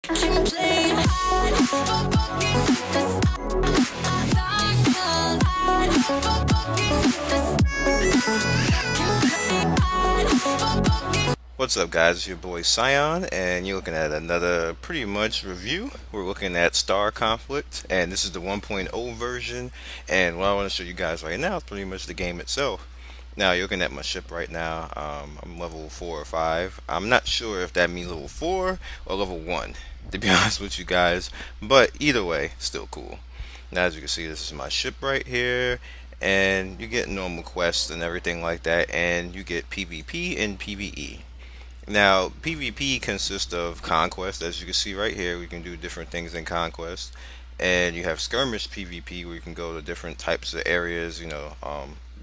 What's up guys, it's your boy Scion, and you're looking at another pretty much review. We're looking at Star Conflict, and this is the 1.0 version, and what I want to show you guys right now is pretty much the game itself. Now you're looking at my ship right now. I'm level 4 or 5. I'm not sure if that means level 4 or level 1, to be honest with you guys, but either way, still cool. Now as you can see, this is my ship right here, and you get normal quests and everything like that, and you get PvP and PvE. Now, PvP consists of Conquest. As you can see right here, we can do different things in Conquest. And you have Skirmish PvP, where you can go to different types of areas,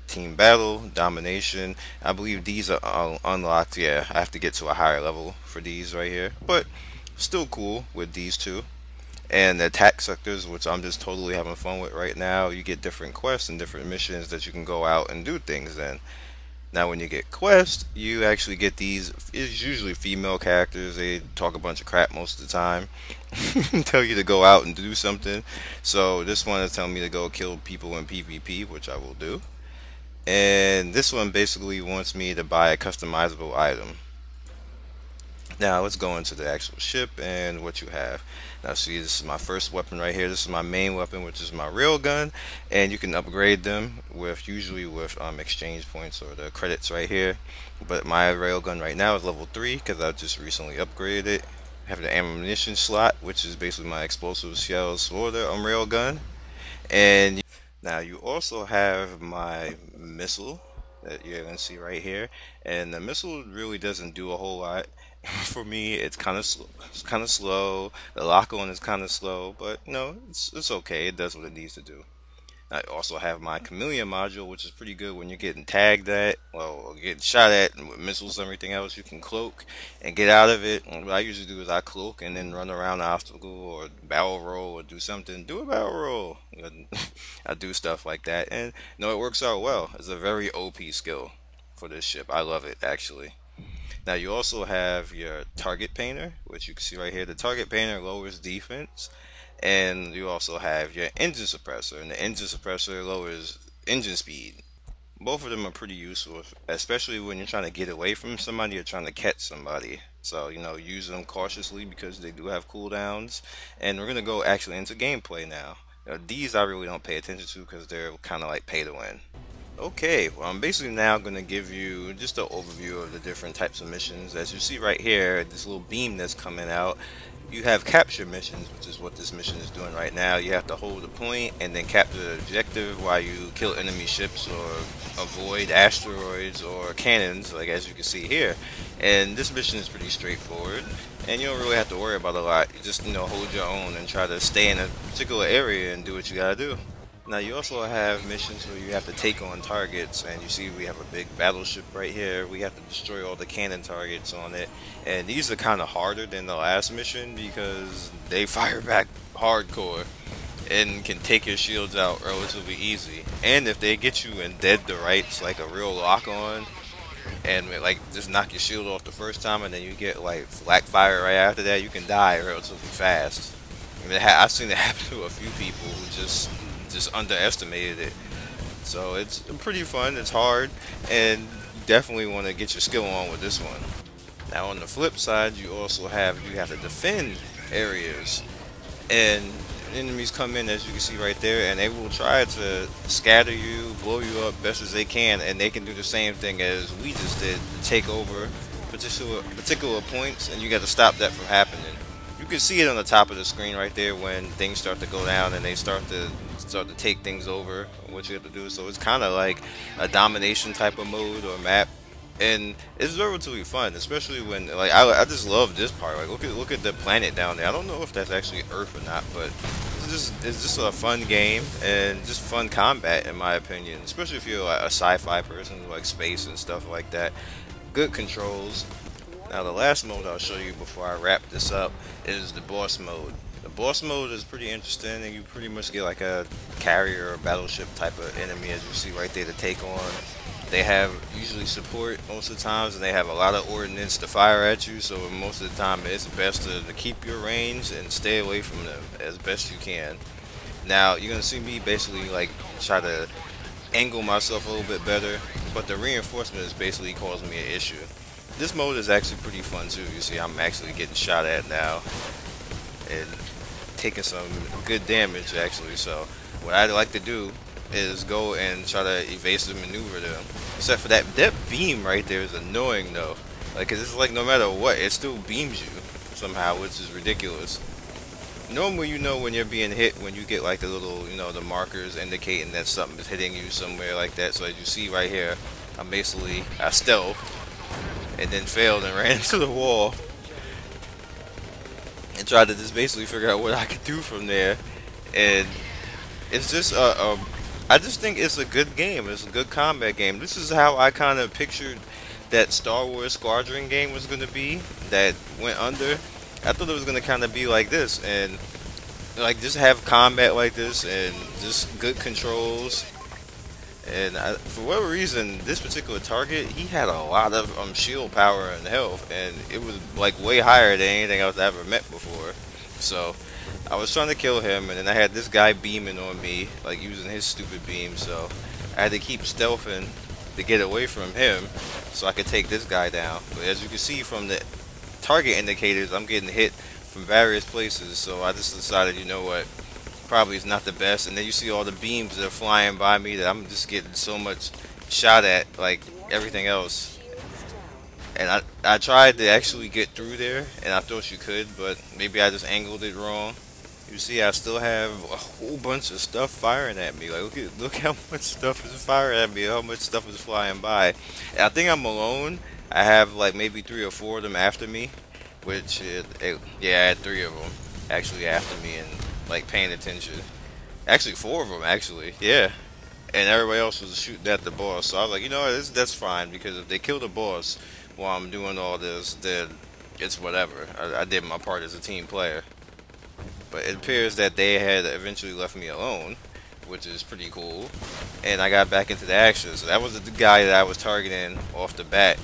Team Battle, Domination. I believe these are unlocked. Yeah, I have to get to a higher level for these right here. But still cool with these two. And the attack sectors, which I'm just totally having fun with right now. You get different quests and different missions that you can go out and do things in. Now when you get quests, you actually get these, it's usually female characters. They talk a bunch of crap most of the time. Tell you to go out and do something. So this one is telling me to go kill people in PvP, which I will do. And this one basically wants me to buy a customizable item. Now let's go into the actual ship and what you have. Now see, this is my first weapon right here. This is my main weapon, which is my railgun, and you can upgrade them with usually with exchange points or the credits right here. But my railgun right now is level 3 because I just recently upgraded it. I have the ammunition slot, which is basically my explosive shells for the railgun. And now you also have my missile that you're gonna see right here, and the missile really doesn't do a whole lot. For me, it's kind of slow. It's kind of slow. The lock on is kind of slow, but no, it's okay. It does what it needs to do. I also have my chameleon module, which is pretty good when you're getting tagged at, well, or getting shot at, and with missiles and everything else. You can cloak and get out of it. And what I usually do is I cloak and then run around the obstacle or barrel roll or do something. Do a barrel roll. I do stuff like that, and no, it works out well. It's a very OP skill for this ship. I love it actually. Now you also have your target painter, which you can see right here. The target painter lowers defense, and you also have your engine suppressor, and the engine suppressor lowers engine speed. Both of them are pretty useful, especially when you're trying to get away from somebody or trying to catch somebody. So, use them cautiously because they do have cooldowns. And we're going to go actually into gameplay now. These I really don't pay attention to because they're kind of like pay to win. Okay, well I'm basically now going to give you just an overview of the different types of missions. As you see right here, this little beam that's coming out, you have capture missions, which is what this mission is doing right now. You have to hold a point and then capture the objective while you kill enemy ships or avoid asteroids or cannons, like as you can see here. And this mission is pretty straightforward, and you don't really have to worry about a lot. You just hold your own and try to stay in a particular area and do what you gotta do. Now you also have missions where you have to take on targets, and you see we have a big battleship right here. We have to destroy all the cannon targets on it, and these are kind of harder than the last mission because they fire back hardcore and can take your shields out relatively easy. And if they get you in dead to rights, like a real lock on, and like just knock your shield off the first time and then you get like flak fire right after that, you can die relatively fast. I've seen it happen to a few people who just underestimated it. So it's pretty fun. It's hard, and you definitely want to get your skill on with this one. Now on the flip side, you have to defend areas, and enemies come in, as you can see right there, and they will try to scatter you, blow you up best as they can, and they can do the same thing as we just did, take over particular points, and you got to stop that from happening. You can see it on the top of the screen right there when things start to go down and they start to take things over, what you have to do. So it's kind of like a domination type of mode or map, and it's relatively fun, especially when I just love this part. Like look at the planet down there. I don't know if that's actually Earth or not, but it's just a fun game and just fun combat in my opinion, especially if you're like a sci-fi person who likes space and stuff like that. Good controls. Now the last mode I'll show you before I wrap this up is the boss mode. The boss mode is pretty interesting, and you pretty much get like a carrier or battleship type of enemy, as you see right there, to take on. They have usually support most of the times, and they have a lot of ordnance to fire at you. So most of the time, it's best to keep your range and stay away from them as best you can. Now you're gonna see me basically like try to angle myself a little bit better, but the reinforcement is basically causing me an issue. This mode is actually pretty fun too. You see, I'm actually getting shot at now and taking some good damage actually. So what I like to do is go and try to evasive maneuver them. Except for that beam right there is annoying though. Like, 'cause it's like no matter what, it still beams you somehow, which is ridiculous. Normally, you know when you're being hit when you get like the little, the markers indicating that something is hitting you somewhere like that. So as you see right here, I stealth and then failed and ran into the wall and tried to just basically figure out what I could do from there. And it's just I just think it's a good game. It's a good combat game. This is how I kind of pictured that Star Wars Squadron game was going to be that went under. I thought it was going to kind of be like this, and like just have combat like this and just good controls. And for whatever reason, this particular target, he had a lot of shield power and health, and it was like way higher than anything else I ever met before. So I was trying to kill him, and then I had this guy beaming on me, like using his stupid beam. So I had to keep stealthing to get away from him, so I could take this guy down. But as you can see from the target indicators, I'm getting hit from various places. So I just decided, you know what? Probably is not the best. And then you see all the beams that are flying by me that I'm just getting so much shot at, like everything else. And I tried to actually get through there, and I thought you could, but maybe I just angled it wrong. You see, I still have a whole bunch of stuff firing at me. Like, look how much stuff is firing at me, how much stuff is flying by. And I think I'm alone. I have like maybe 3 or 4 of them after me, which yeah, I had 3 of them actually after me and like paying attention. Actually 4 of them actually, yeah. And everybody else was shooting at the boss. So I was like, you know what, that's fine, because if they kill the boss while I'm doing all this, then it's whatever. I did my part as a team player. But it appears that they had eventually left me alone, which is pretty cool. And I got back into the action. So that was the guy that I was targeting off the bat.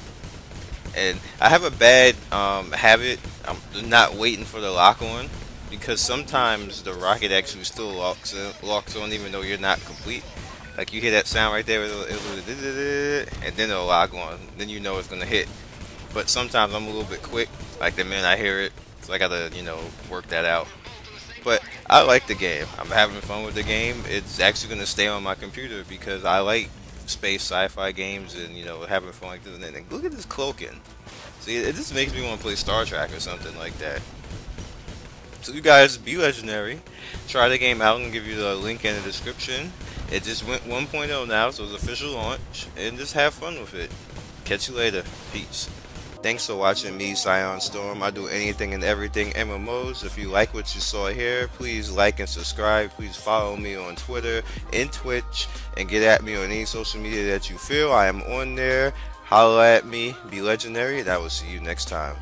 And I have a bad habit. I'm not waiting for the lock on, because sometimes the rocket actually still locks on even though you're not complete. Like you hear that sound right there, and then it'll lock on. Then you know it's gonna hit. But sometimes I'm a little bit quick. Like the minute I hear it, so I gotta work that out. But I like the game. I'm having fun with the game. It's actually gonna stay on my computer because I like space sci-fi games and having fun like this. And look at this cloaking. See, it just makes me want to play Star Trek or something like that. So you guys, be legendary. Try the game out and give you the link in the description. It just went 1.0 now, so it's official launch, and just have fun with it. Catch you later. Peace. Thanks for watching me, Scion Storm. I do anything and everything MMOs. If you like what you saw here, please like and subscribe. Please follow me on Twitter and Twitch, and get at me on any social media that you feel. I am on there. Holla at me. Be legendary, and I will see you next time.